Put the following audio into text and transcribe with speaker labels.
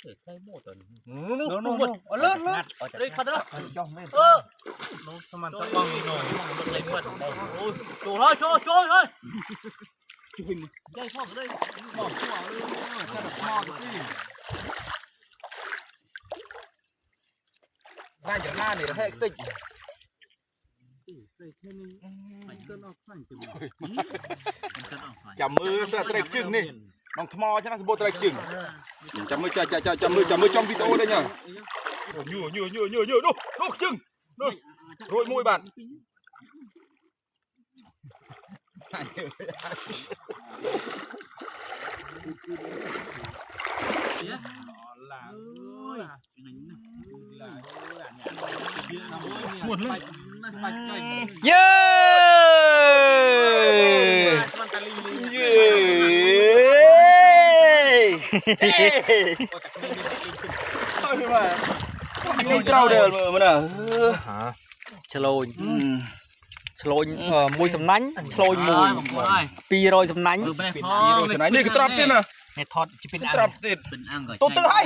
Speaker 1: ใช่หมดเลย
Speaker 2: นู่นเลิศเลยขัดแล้วน้องสมันต้องมองหน่อยเลยหมดโอ้ยโจ้เลยโจ้เลยใหญ่ชอบเลยบอกชัวเลยแค่แบบมอดสิ
Speaker 3: ได้จากหน้านี่ให้ติ๊กจับมือเสื้อเตะจึงนี่น้องทมอใช่ไหมสมบูรณ์เตะจึงจับมือจับมือจอมวิโต้ได้เนี่ยยูดูจึงดูโรยมวยบาด
Speaker 2: หมดเลย
Speaker 3: เย้เจ้าเดินมันอ่ะชโลยมวยสำนักชโลยมวยปีรอยสำนักนี่คือตรับติดนะ
Speaker 2: ในทอดจะเป็น
Speaker 3: ตรับติด
Speaker 2: เป็นอ่างก่อน
Speaker 3: ตัวตึ้งให้